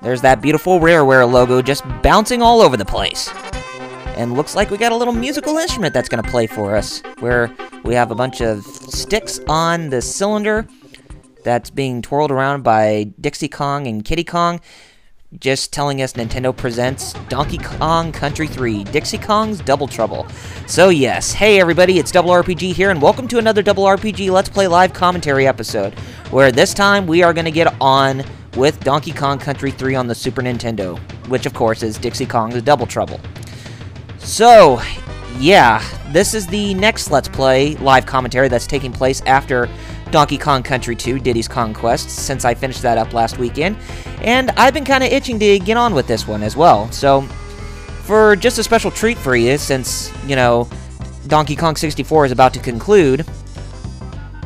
There's that beautiful Rareware logo just bouncing all over the place. And looks like we got a little musical instrument that's going to play for us, where we have a bunch of sticks on the cylinder that's being twirled around by Dixie Kong and Kiddy Kong, just telling us Nintendo presents Donkey Kong Country 3, Dixie Kong's Double Trouble. So yes, hey everybody, it's Double RPG here, and welcome to another Double RPG Let's Play live commentary episode, where this time we are going to get on with Donkey Kong Country 3 on the Super Nintendo, which of course is Dixie Kong's Double Trouble. So, yeah, this is the next Let's Play live commentary that's taking place after Donkey Kong Country 2, Diddy's Conquest, since I finished that up last weekend, and I've been kind of itching to get on with this one as well. So, for just a special treat for you, since, you know, Donkey Kong 64 is about to conclude,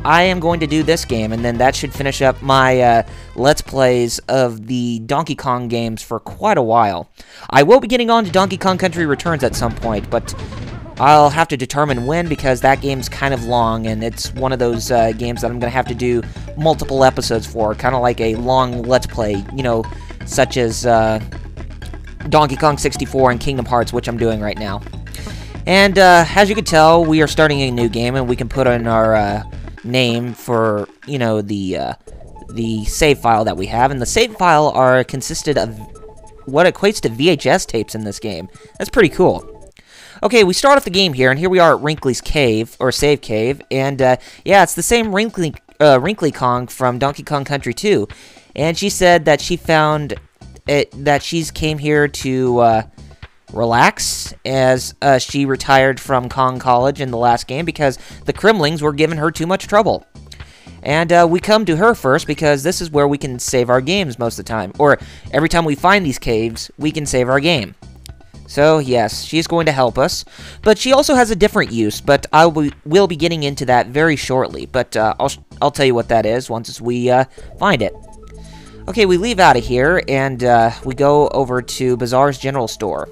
I am going to do this game, and then that should finish up my Let's Plays of the Donkey Kong games for quite a while. I will be getting on to Donkey Kong Country Returns at some point, but I'll have to determine when, because that game's kind of long, and it's one of those games that I'm going to have to do multiple episodes for, kind of like a long Let's Play, you know, such as Donkey Kong 64 and Kingdom Hearts, which I'm doing right now. And as you can tell, we are starting a new game, and we can put in our name for, you know, the save file that we have, and the save file consisted of what equates to VHS tapes in this game. That's pretty cool. Okay, we start off the game here, and here we are at Wrinkly's Cave, or Save Cave, and yeah, it's the same Wrinkly Kong from Donkey Kong Country 2, and she said that she found that she's came here to relax, as she retired from Kong College in the last game because the Kremlings were giving her too much trouble. And we come to her first because this is where we can save our games most of the time. Or every time we find these caves, we can save our game. So yes, she's going to help us. But she also has a different use, but I will be getting into that very shortly. But I'll tell you what that is once we find it. Okay, we leave out of here and we go over to Bazaar's General Store.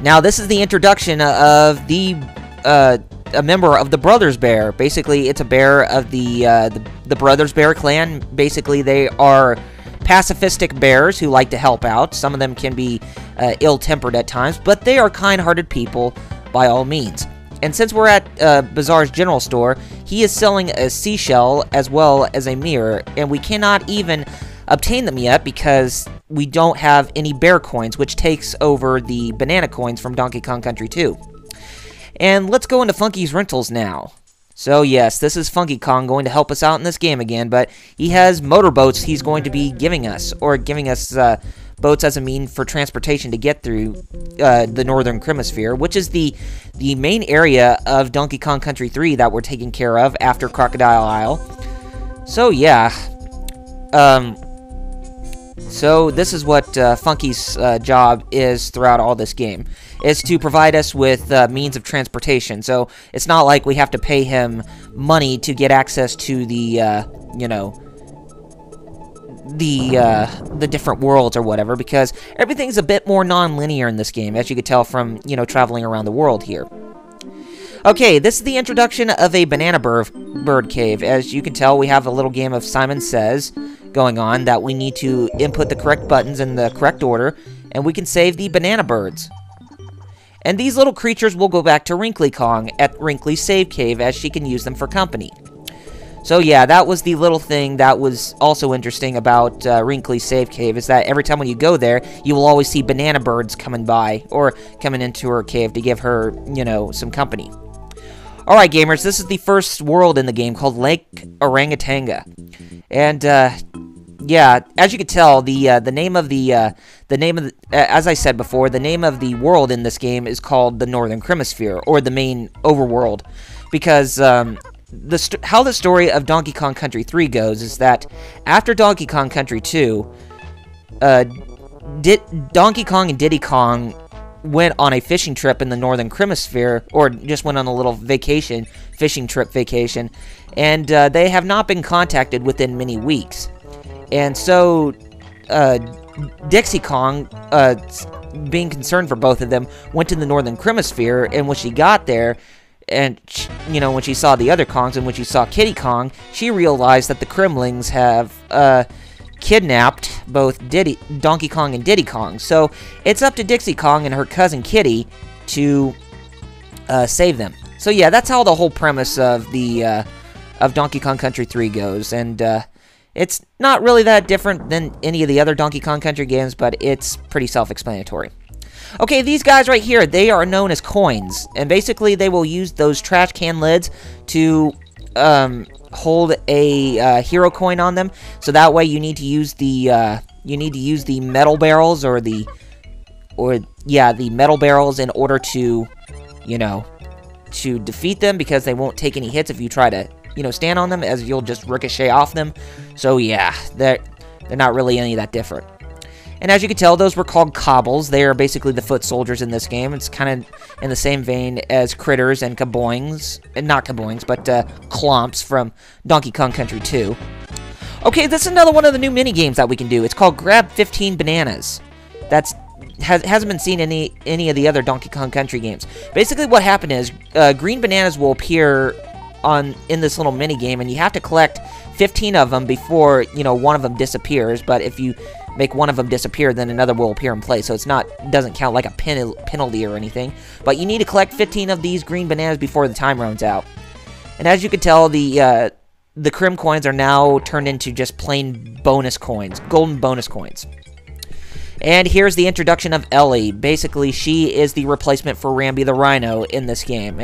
Now, this is the introduction of a member of the Brothers Bear. Basically, it's a bear of the Brothers Bear clan. Basically, they are pacifistic bears who like to help out. Some of them can be ill-tempered at times, but they are kind-hearted people by all means. And since we're at Bazaar's General Store, he is selling a seashell as well as a mirror, and we cannot even obtain them yet because we don't have any bear coins, which takes over the banana coins from Donkey Kong Country 2. And let's go into Funky's Rentals now. So yes, this is Funky Kong going to help us out in this game again, but he has motorboats he's going to be giving us, or giving us boats as a mean for transportation to get through the Northern Hemisphere, which is the main area of Donkey Kong Country 3 that we're taking care of after Crocodile Isle. So yeah, so this is what Funky's job is throughout all this game, is to provide us with means of transportation. So it's not like we have to pay him money to get access to the, you know, the different worlds or whatever, because everything's a bit more non-linear in this game, as you could tell from, you know, traveling around the world here. Okay, this is the introduction of a banana bird cave. As you can tell, we have a little game of Simon Says going on that we need to input the correct buttons in the correct order, and we can save the banana birds. And these little creatures will go back to Wrinkly Kong at Wrinkly's Save Cave, as she can use them for company. So yeah, that was the little thing that was also interesting about Wrinkly's Save Cave, is that every time when you go there, you will always see banana birds coming by, or coming into her cave to give her, you know, some company. Alright gamers, this is the first world in the game called Lake Orangutanga. And yeah, as you can tell, as I said before, the name of the world in this game is called the Northern Hemisphere, or the main overworld, because how the story of Donkey Kong Country 3 goes is that after Donkey Kong Country 2, Donkey Kong and Diddy Kong went on a fishing trip in the Northern Hemisphere, or just went on a little fishing trip vacation, and they have not been contacted within many weeks. And so, Dixie Kong, being concerned for both of them, went to the Northern Hemisphere, and when she got there, and, you know, when she saw the other Kongs, and when she saw Kiddy Kong, she realized that the Kremlings have, kidnapped both Donkey Kong and Diddy Kong. So it's up to Dixie Kong and her cousin Kiddy to save them. So yeah, that's how the whole premise of the of Donkey Kong Country 3 goes, and it's not really that different than any of the other Donkey Kong Country games, but it's pretty self-explanatory. Okay, these guys right here, they are known as coins, and basically they will use those trash can lids to hold a hero coin on them. So that way you need to use the metal barrels or the metal barrels in order to, you know, to defeat them, because they won't take any hits if you try to, you know, stand on them, as you'll just ricochet off them. So yeah, they're not really any that different. And as you can tell, those were called cobbles. They are basically the foot soldiers in this game. It's kind of in the same vein as critters and kaboings, and not kaboings, but clomps from Donkey Kong Country 2. Okay, this is another one of the new mini games that we can do. It's called Grab 15 Bananas. Hasn't been seen in any of the other Donkey Kong Country games. Basically, what happened is green bananas will appear in this little mini game, and you have to collect 15 of them before, you know, one of them disappears. But if you make one of them disappear, then another will appear in place. So it doesn't count like a penalty or anything. But you need to collect 15 of these green bananas before the time runs out. And as you can tell, the Crim coins are now turned into just plain bonus coins, golden bonus coins. And here's the introduction of Ellie. Basically, she is the replacement for Rambi the Rhino in this game.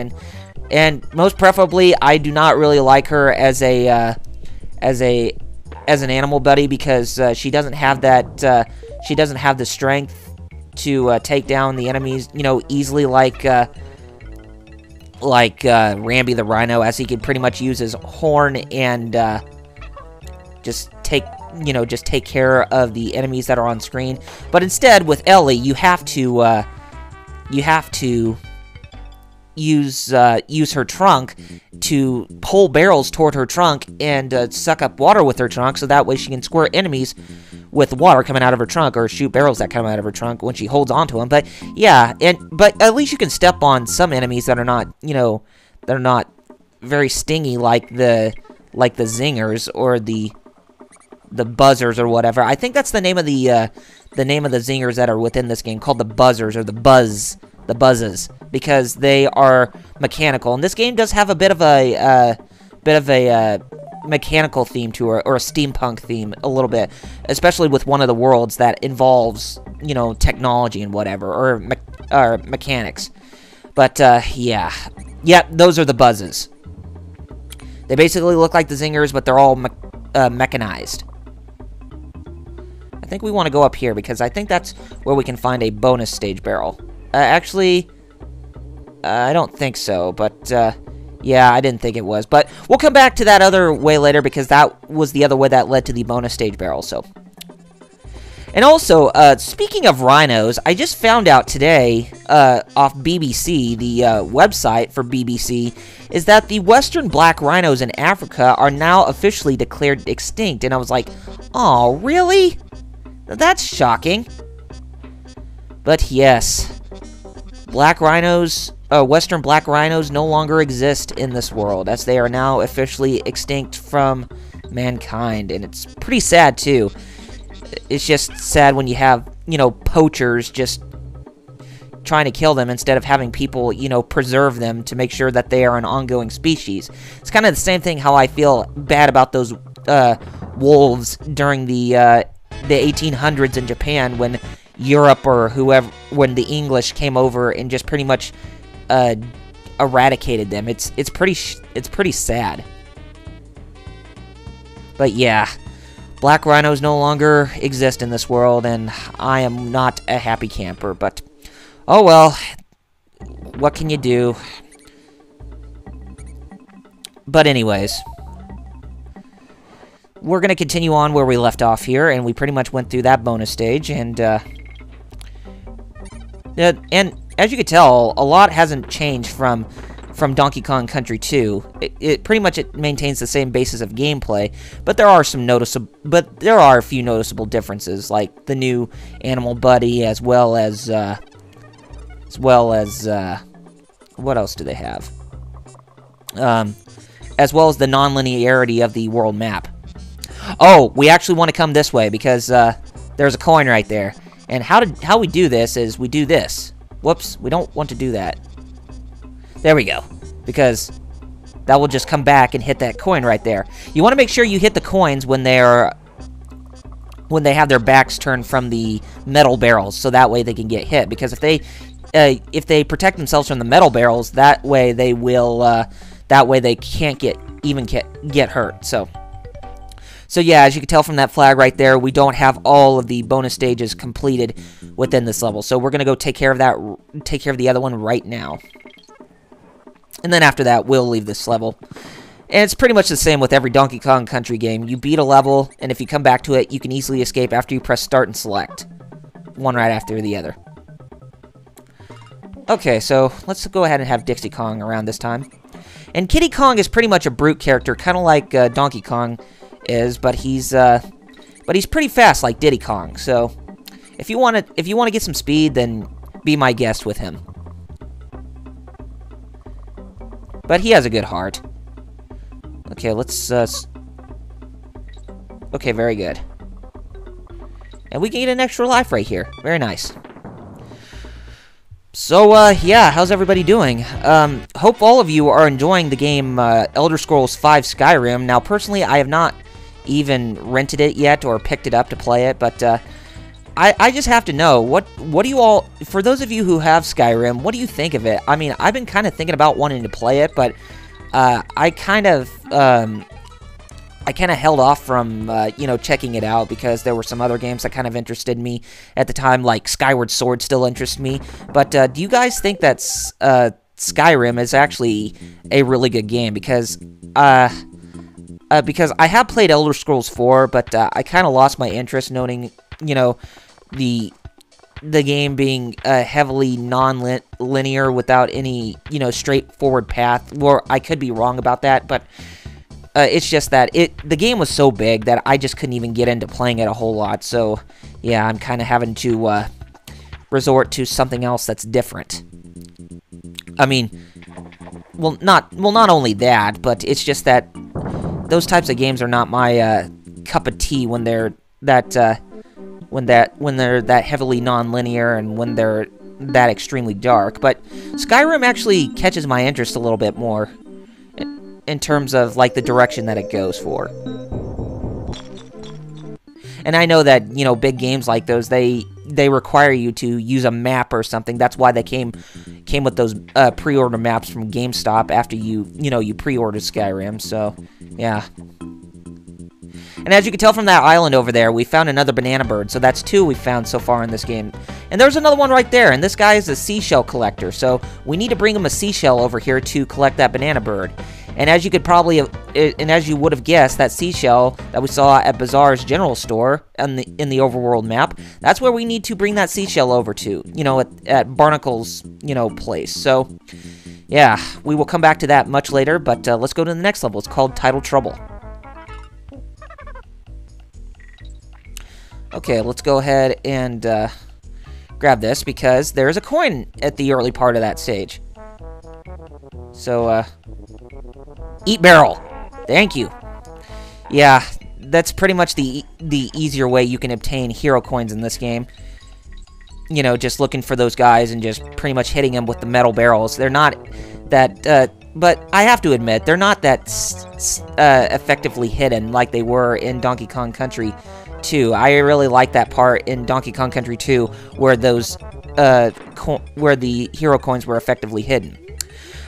And most preferably, I do not really like her as an animal buddy, because she doesn't have that. She doesn't have the strength to take down the enemies, you know, easily like Rambi the Rhino, as he can pretty much use his horn and just take care of the enemies that are on screen. But instead, with Ellie, you have to use her trunk to pull barrels toward her trunk and suck up water with her trunk, so that way she can squirt enemies with water coming out of her trunk, or shoot barrels that come out of her trunk when she holds onto them. But yeah, but at least you can step on some enemies that are not, you know, they're not very stingy, like the zingers or the buzzers or whatever. I think that's the name of the zingers that are within this game, called the buzzers, or the buzzes, because they are mechanical. And this game does have a bit of a mechanical theme to it, or a steampunk theme a little bit, especially with one of the worlds that involves, you know, technology and whatever, or mechanics. But yeah, those are the buzzes. They basically look like the zingers, but they're all mechanized. I think we want to go up here, because I think that's where we can find a bonus stage barrel. Actually, I don't think so, but yeah, I didn't think it was. But we'll come back to that other way later, because that was the other way that led to the bonus stage barrel. So, and also, speaking of rhinos, I just found out today off BBC, the website for BBC, is that the western black rhinos in Africa are now officially declared extinct. And I was like, oh, really? That's shocking. But yes, black rhinos, western black rhinos no longer exist in this world, as they are now officially extinct from mankind. And it's pretty sad, too. It's just sad when you have, you know, poachers just trying to kill them instead of having people, you know, preserve them to make sure that they are an ongoing species. It's kind of the same thing how I feel bad about those wolves during the 1800s in Japan, when Europe or whoever, when the English came over and just pretty much eradicated them. It's pretty sad. But yeah, black rhinos no longer exist in this world, and I am not a happy camper. But oh well, what can you do? But anyways, we're gonna continue on where we left off here, and we pretty much went through that bonus stage, and as you can tell, a lot hasn't changed from Donkey Kong Country 2. It pretty much maintains the same basis of gameplay, but there are a few noticeable differences, like the new animal buddy, as well as what else do they have? As well as the non-linearity of the world map. Oh, we actually want to come this way because there's a coin right there. And how we do this is we do this. Whoops, we don't want to do that. There we go. Because that will just come back and hit that coin right there. You want to make sure you hit the coins when they have their backs turned from the metal barrels, so that way they can get hit. Because if they protect themselves from the metal barrels, that way they will they can't get hurt. So yeah, as you can tell from that flag right there, we don't have all of the bonus stages completed within this level. So we're gonna go take care of the other one right now. And then after that, we'll leave this level. And it's pretty much the same with every Donkey Kong Country game. You beat a level, and if you come back to it, you can easily escape after you press start and select. One right after the other. Okay, so let's go ahead and have Dixie Kong around this time. And Kiddy Kong is pretty much a brute character, kind of like Donkey Kong is, but he's pretty fast like Diddy Kong. So if you want to get some speed, then be my guest with him. But he has a good heart. Okay, let's okay, very good. And we can get an extra life right here. Very nice. So, yeah, how's everybody doing? Hope all of you are enjoying the game Elder Scrolls V Skyrim. Now, personally, I have not even rented it yet or picked it up to play it, but I just have to know, what do you all, for those of you who have Skyrim, what do you think of it? I mean, I've been kind of thinking about wanting to play it, but I kind of held off from, you know, checking it out because there were some other games that kind of interested me at the time, like Skyward Sword still interests me. But do you guys think that Skyrim is actually a really good game? Because I have played Elder Scrolls 4, but I kind of lost my interest noting, you know, the game being heavily non-linear without any, you know, straightforward path. Or I could be wrong about that, but it's just that the game was so big that I just couldn't even get into playing it a whole lot. So yeah, I'm kind of having to resort to something else that's different. I mean, well, not only that, but it's just that those types of games are not my cup of tea when they're that heavily non-linear and when they're that extremely dark. But Skyrim actually catches my interest a little bit more in terms of like the direction that it goes for. And I know that, you know, big games like those, they require you to use a map or something. That's why they came with those pre-order maps from GameStop after you pre-ordered Skyrim. So yeah. And as you can tell from that island over there, we found another banana bird. So that's 2 we found so far in this game. And there's another one right there. And this guy is a seashell collector. So we need to bring him a seashell over here to collect that banana bird. And as you could probably, and as you would have guessed, that seashell that we saw at Bazaar's general store in the overworld map, that's where we need to bring that seashell over to, you know, at Barnacle's, you know, place. So yeah, we will come back to that much later. But let's go to the next level. It's called Tidal Trouble. Okay, let's go ahead and grab this because there's a coin at the early part of that stage. So, eat barrel. Thank you. Yeah, that's pretty much the easier way you can obtain hero coins in this game. You know, just looking for those guys and just pretty much hitting them with the metal barrels. They're not that, but I have to admit, they're not that effectively hidden like they were in Donkey Kong Country 2. I really like that part in Donkey Kong Country 2 where those where the hero coins were effectively hidden.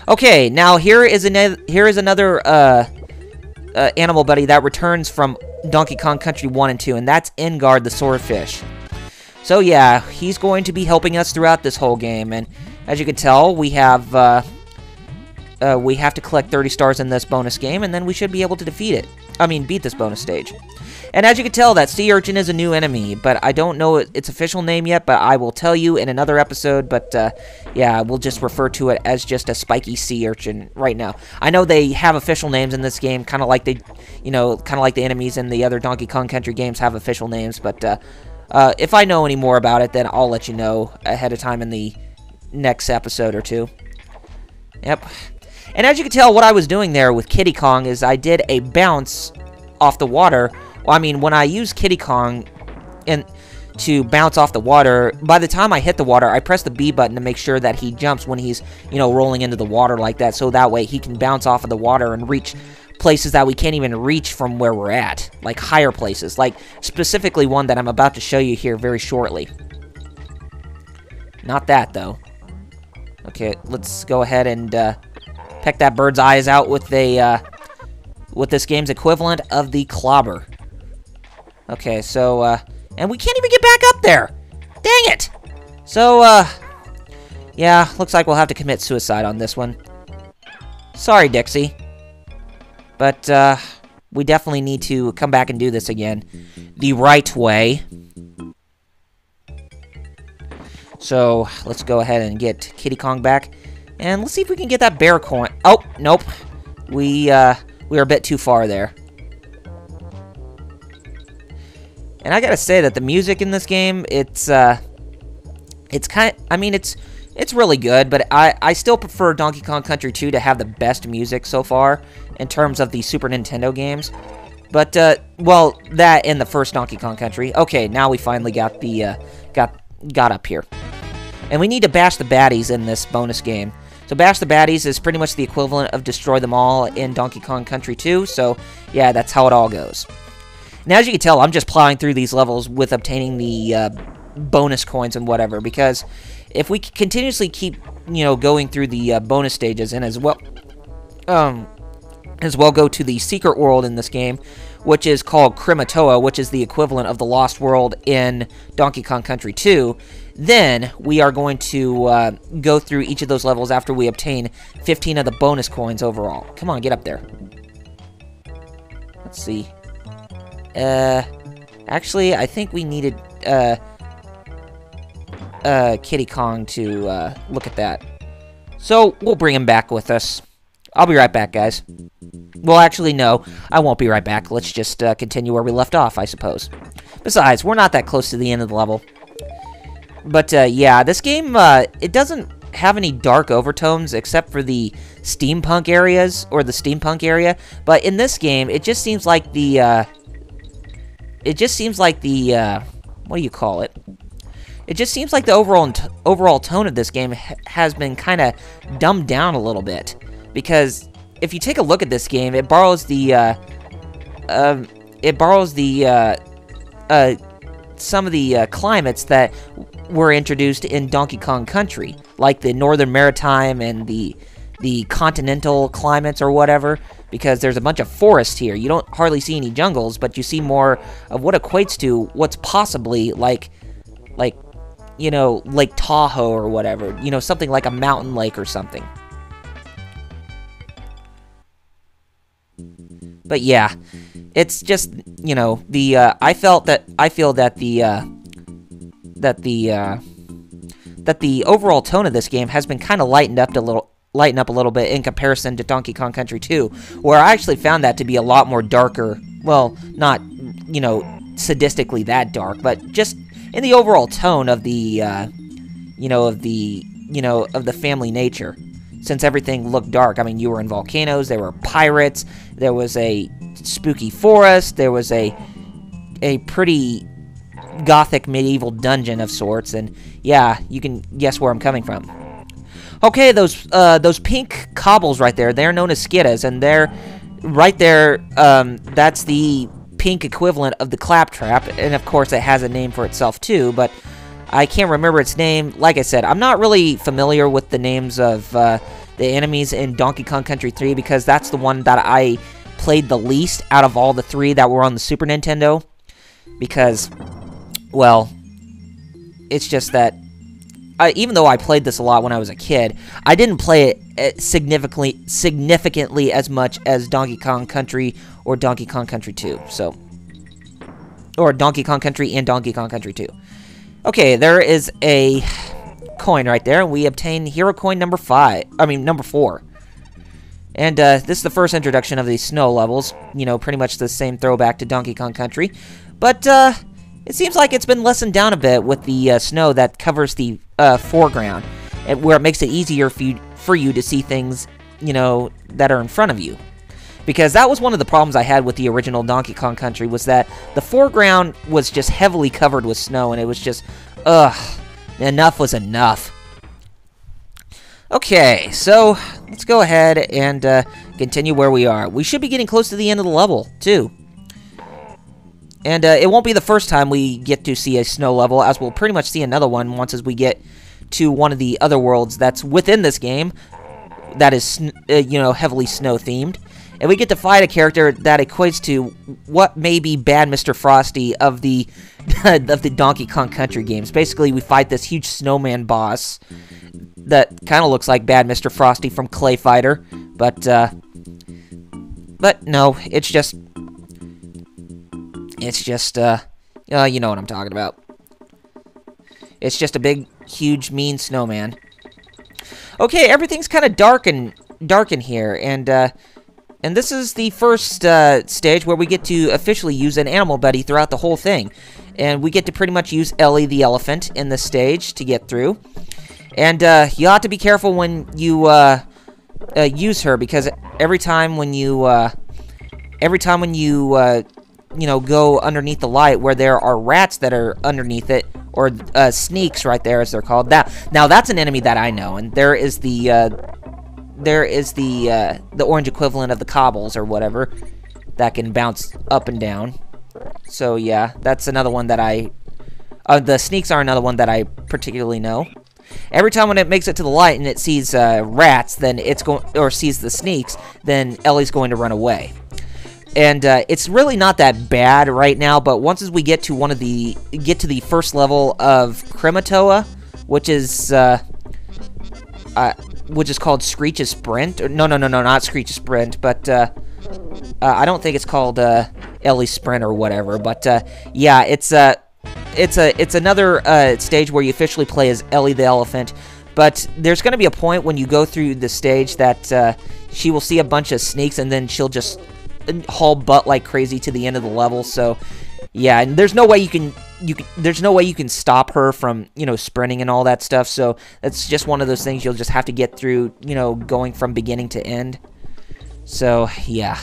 Okay, now here is another animal buddy that returns from Donkey Kong Country 1 and 2, and that's Ingard the swordfish. So yeah, he's going to be helping us throughout this whole game, and as you can tell, we have to collect 30 stars in this bonus game, and then we should be able to beat this bonus stage. And as you can tell, that sea urchin is a new enemy, but I don't know its official name yet, but I will tell you in another episode, but yeah, we'll just refer to it as just a spiky sea urchin right now. I know they have official names in this game, kind of like the enemies in the other Donkey Kong Country games have official names, but if I know any more about it, then I'll let you know ahead of time in the next episode or two. Yep. And as you can tell, what I was doing there with Kiddy Kong is I did a bounce off the water Well, I mean, when I use Kiddy Kong and to bounce off the water, by the time I hit the water, I press the B button to make sure that he jumps when he's, you know, rolling into the water like that, so that way he can bounce off of the water and reach places that we can't even reach from where we're at, like higher places, like specifically one that I'm about to show you here very shortly. Not that, though. Okay, let's go ahead and peck that bird's eyes out with with this game's equivalent of the clobber. Okay, so, and we can't even get back up there! Dang it! So, yeah, looks like we'll have to commit suicide on this one. Sorry, Dixie. But, we definitely need to come back and do this again the right way. So, let's go ahead and get Kiddy Kong back. And let's see if we can get that bear coin. Oh, nope. We are a bit too far there. And I gotta say that the music in this game, it's really good, but I still prefer Donkey Kong Country 2 to have the best music so far in terms of the Super Nintendo games. But, well, that in the first Donkey Kong Country. Okay, now we finally got the, got up here. And we need to bash the baddies in this bonus game. So bash the baddies is pretty much the equivalent of destroy them all in Donkey Kong Country 2, so yeah, that's how it all goes. Now, as you can tell, I'm just plowing through these levels with obtaining the bonus coins and whatever, because if we continuously keep, you know, going through the bonus stages and as well go to the secret world in this game, which is called Krematoa, which is the equivalent of the Lost World in Donkey Kong Country 2, then we are going to go through each of those levels after we obtain 15 of the bonus coins overall. Come on, get up there. Let's see. Actually, I think we needed, Kiddy Kong to, look at that. So, we'll bring him back with us. I'll be right back, guys. Well, actually, no, I won't be right back. Let's just, continue where we left off, I suppose. Besides, we're not that close to the end of the level. But, yeah, this game, it doesn't have any dark overtones except for the steampunk areas, or the steampunk area. But in this game, it just seems like the, what do you call it? It just seems like the overall tone of this game has been kind of dumbed down a little bit. Because if you take a look at this game, it borrows some of the climates that were introduced in Donkey Kong Country, like the Northern Maritime and the continental climates or whatever, because there's a bunch of forest here. You don't hardly see any jungles, but you see more of what equates to what's possibly like, you know, Lake Tahoe or whatever, you know, something like a mountain lake or something. But yeah, it's just, you know, I feel that the overall tone of this game has been kind of lightened up a little bit in comparison to Donkey Kong Country 2, where I actually found that to be a lot more darker. Well, not, you know, sadistically that dark, but just in the overall tone of the of the family nature. Since everything looked dark, I mean, you were in volcanoes, there were pirates, there was a spooky forest, there was a pretty gothic medieval dungeon of sorts, and yeah, you can guess where I'm coming from. Okay, those pink cobbles right there, they're known as skiddas, and they're right there, that's the pink equivalent of the claptrap, and of course it has a name for itself too, but I can't remember its name. Like I said, I'm not really familiar with the names of the enemies in Donkey Kong Country 3 because that's the one that I played the least out of all the three that were on the Super Nintendo. Because, well, it's just that even though I played this a lot when I was a kid, I didn't play it significantly as much as Donkey Kong Country or Donkey Kong Country 2. So, or Donkey Kong Country and Donkey Kong Country 2. Okay, there is a coin right there, and we obtain hero coin number 4. And this is the first introduction of these snow levels. You know, pretty much the same throwback to Donkey Kong Country. But it seems like it's been lessened down a bit with the snow that covers the foreground, where it makes it easier for you to see things, you know, that are in front of you. Because that was one of the problems I had with the original Donkey Kong Country, was that the foreground was just heavily covered with snow, and it was just, ugh, enough was enough. Okay, so let's go ahead and continue where we are. We should be getting close to the end of the level, too. And it won't be the first time we get to see a snow level, as we'll pretty much see another one once as we get to one of the other worlds that's within this game that is, you know, heavily snow-themed. And we get to fight a character that equates to what may be Bad Mr. Frosty of the of the Donkey Kong Country games. Basically, we fight this huge snowman boss that kind of looks like Bad Mr. Frosty from Clay Fighter, but no, it's just, you know what I'm talking about. It's just a big, huge, mean snowman. Okay, everything's kind of dark in here, and this is the first stage where we get to officially use an animal buddy throughout the whole thing. And we get to pretty much use Ellie the elephant in this stage to get through. And you have to be careful when you use her, because every time when you you know, go underneath the light where there are rats that are underneath it, or sneaks right there as they're called. Now that's an enemy that I know, and there is the orange equivalent of the cobbles or whatever that can bounce up and down. So yeah, that's another one that the sneaks are another one that I particularly know. Every time when it makes it to the light and it sees rats, then it's going, or sees the sneaks, then Ellie's going to run away. And it's really not that bad right now, but once as we get to the first level of Crematoa, which is called Screech's Sprint, or no, not Screech's Sprint, but I don't think it's called Ellie's Sprint or whatever. But yeah, it's another stage where you officially play as Ellie the elephant. But there's going to be a point when you go through the stage that she will see a bunch of sneaks, and then she'll just haul butt like crazy to the end of the level. So yeah, and there's no way you can stop her from, you know, sprinting and all that stuff. So it's just one of those things you'll just have to get through, you know, going from beginning to end. So yeah.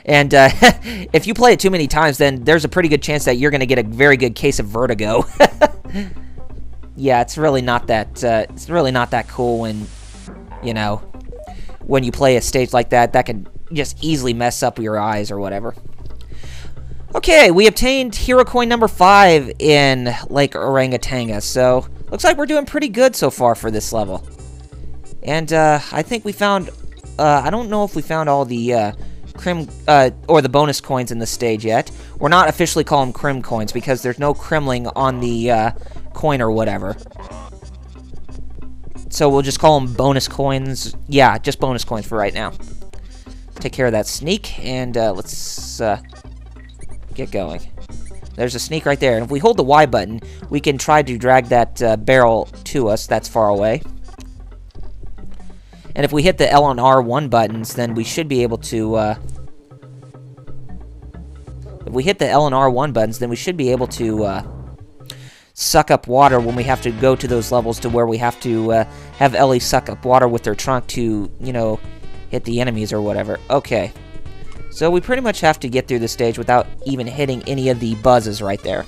And if you play it too many times, then there's a pretty good chance that you're going to get a very good case of vertigo. Yeah, it's really not that cool when, you know, when you play a stage like that can just easily mess up your eyes or whatever. Okay, we obtained hero coin number 5 in Lake Orangatanga, so looks like we're doing pretty good so far for this level. And I think we found, I don't know if we found all the or the bonus coins in this stage yet. We're not officially calling them crim coins because there's no crimling on the coin or whatever. So we'll just call them bonus coins. Yeah, just bonus coins for right now. Take care of that sneak, and let's get going. There's a sneak right there, and if we hold the Y button, we can try to drag that barrel to us that's far away. And if we hit the L and R1 buttons, then we should be able to, if we hit the L and R1 buttons, then we should be able to, suck up water when we have to go to those levels to where we have to, have Ellie suck up water with her trunk to, you know, hit the enemies or whatever. Okay. So we pretty much have to get through the stage without even hitting any of the buzzes right there.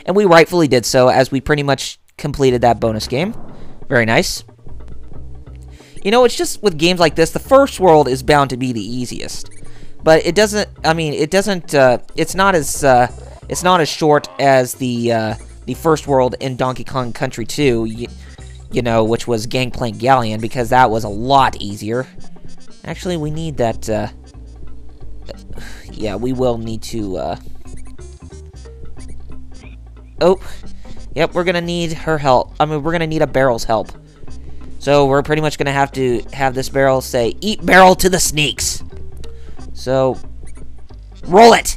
And we rightfully did so, as we pretty much completed that bonus game. Very nice. You know, it's just with games like this, the first world is bound to be the easiest. But it doesn't, I mean, it doesn't, it's not as short as the first world in Donkey Kong Country 2, you know, which was Gangplank Galleon, because that was a lot easier. Actually, we need that, yeah, we will need to, oh, yep, we're gonna need her help. I mean, we're gonna need a barrel's help. So we're pretty much gonna have to have this barrel say, "Eat barrel to the sneaks." So, roll it!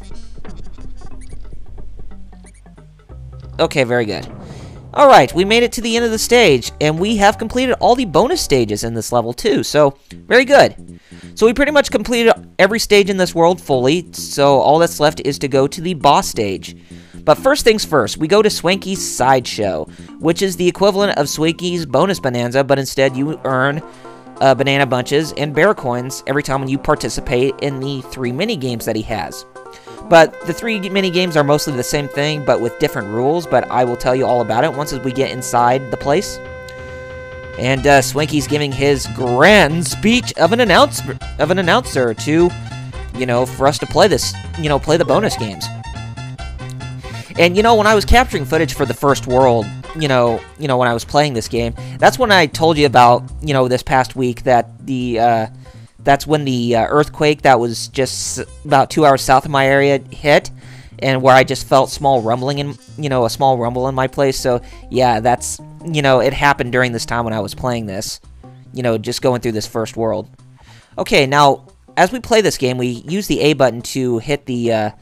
Okay, very good. Alright, we made it to the end of the stage, and we have completed all the bonus stages in this level too, so very good. So we pretty much completed every stage in this world fully, so all that's left is to go to the boss stage. But first things first, we go to Swanky's Sideshow, which is the equivalent of Swanky's Bonus Bonanza, but instead you earn banana bunches and bear coins every time when you participate in the 3 mini games that he has. But the 3 mini games are mostly the same thing, but with different rules. But I will tell you all about it once we get inside the place. And Swinky's giving his grand speech of an announcer to, for us to play this, play the bonus games. And when I was capturing footage for the first world, when I was playing this game, that's when I told you about, this past week that that's when the earthquake that was just about 2 hours south of my area hit, and where I just felt small rumbling in, a small rumble in my place. So yeah, that's, it happened during this time when I was playing this, just going through this first world. Okay, now as we play this game, we use the A button to hit the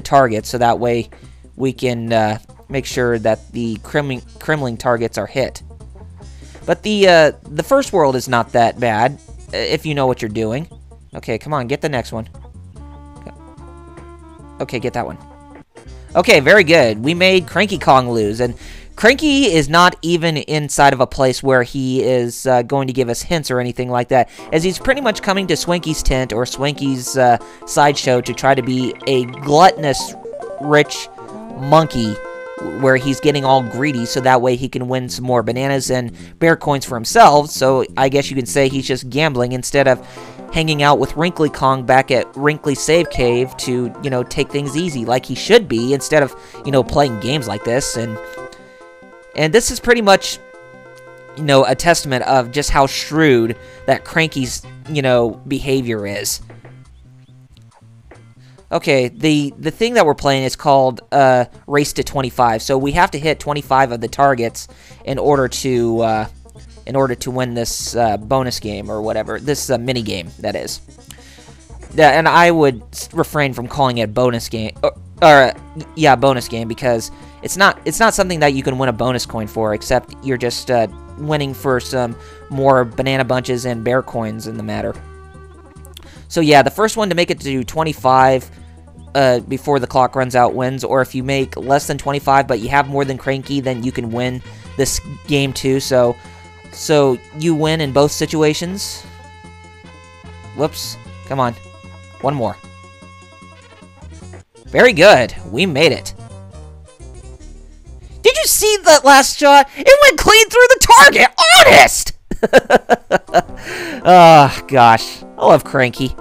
target, so that way we can make sure that the Kremling targets are hit. But the first world is not that bad if you know what you're doing. Okay, come on, get the next one. Okay, get that one. Okay, very good. We made Cranky Kong lose, and Cranky is not even inside of a place where he is going to give us hints or anything like that, as he's pretty much coming to Swinky's tent or Swinky's sideshow to try to be a gluttonous, rich monkey, where he's getting all greedy so that way he can win some more bananas and bear coins for himself. So I guess you could say he's just gambling instead of hanging out with Wrinkly Kong back at Wrinkly Save Cave to, take things easy like he should be, instead of, playing games like this. And this is pretty much, a testament of just how shrewd that Cranky's, behavior is. Okay, the thing that we're playing is called Race to 25. So we have to hit 25 of the targets in order to win this bonus game or whatever, this mini game that is. Yeah, and I would refrain from calling it bonus game, or bonus game, because it's not something that you can win a bonus coin for, except you're just winning for some more banana bunches and bear coins in the matter. So yeah, the first one to make it to 25 before the clock runs out wins, or if you make less than 25 but you have more than Cranky, then you can win this game too. So you win in both situations. Whoops, come on, one more. Very good, we made it. Did you see that last shot? It went clean through the target, honest! Oh, gosh, I love Cranky.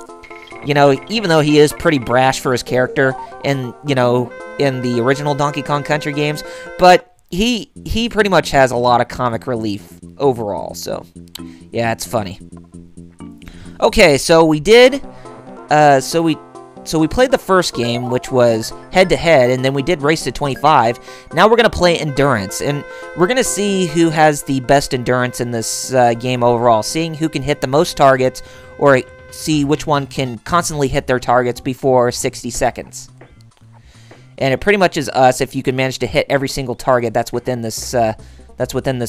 Even though he is pretty brash for his character in, in the original Donkey Kong Country games, but he pretty much has a lot of comic relief overall, so yeah, it's funny. Okay, so we did, so we played the first game, which was head-to-head, and then we did Race to 25. Now we're going to play Endurance, and we're going to see who has the best endurance in this game overall, seeing who can hit the most targets, or see which one can constantly hit their targets before 60 seconds. And it pretty much is us if you can manage to hit every single target that's within this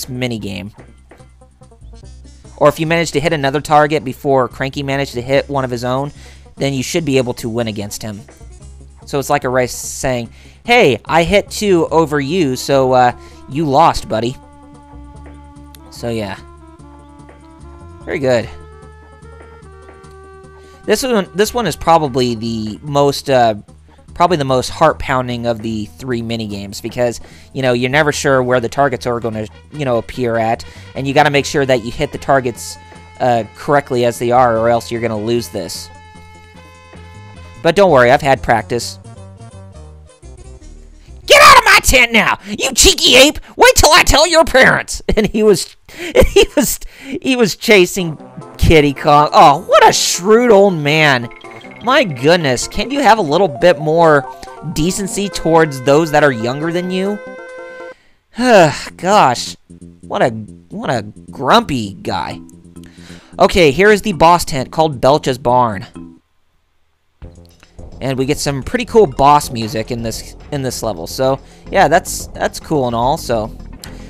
mini game. Or if you manage to hit another target before Cranky managed to hit one of his own, then you should be able to win against him. So it's like a race saying, hey, I hit 2 over you, so you lost, buddy. So yeah. Very good. This one is probably the most heart-pounding of the 3 mini-games, because, you're never sure where the targets are going to, appear at, and you got to make sure that you hit the targets correctly as they are, or else you're going to lose this. But don't worry, I've had practice. Get out of my tent now, you cheeky ape! Wait till I tell your parents! And he was chasing Kiddy Kong. Oh, what a shrewd old man. My goodness, can't you have a little bit more decency towards those that are younger than you? Gosh, what a grumpy guy. Okay, here is the boss tent called Belcha's Barn. And we get some pretty cool boss music in this level. So, yeah, that's cool and all. So,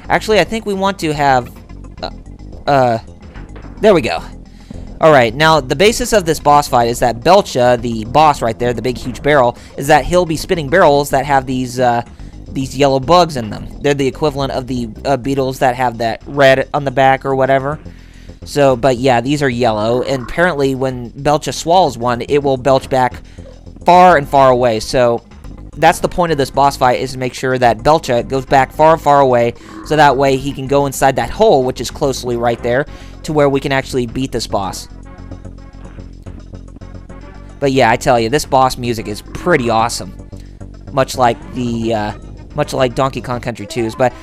actually, I think we want to have there we go. Alright, now, the basis of this boss fight is that Belcha, the boss right there, the big huge barrel, is that he'll be spitting barrels that have these yellow bugs in them. They're the equivalent of the beetles that have that red on the back or whatever. So, but yeah, these are yellow, and apparently when Belcha swallows one, it will belch back far and far away. So that's the point of this boss fight, is to make sure that Belcha goes back far and far away, so that way he can go inside that hole, which is closely right there, to where we can actually beat this boss. But yeah, I tell you, this boss music is pretty awesome. Much like Donkey Kong Country 2's. But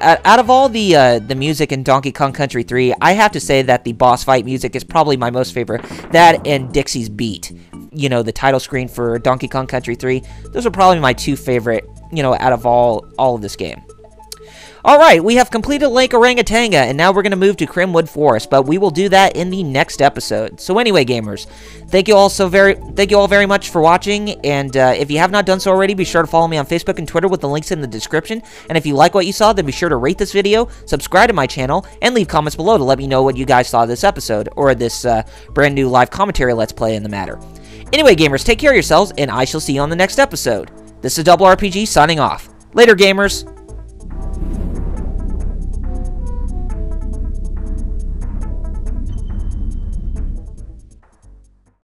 out of all the music in Donkey Kong Country 3, I have to say that the boss fight music is probably my most favorite. That and Dixie's beat. You know, the title screen for Donkey Kong Country 3. Those are probably my two favorite, you know, out of all of this game. Alright, we have completed Lake Orangutanga, and now we're going to move to Crimwood Forest, but we will do that in the next episode. So anyway, gamers, thank you all very much for watching, and if you have not done so already, be sure to follow me on Facebook and Twitter with the links in the description, and if you like what you saw, then be sure to rate this video, subscribe to my channel, and leave comments below to let me know what you guys thought of this episode, or this brand new live commentary Let's Play in the matter. Anyway, gamers, take care of yourselves, and I shall see you on the next episode. This is Double RPG signing off. Later, gamers!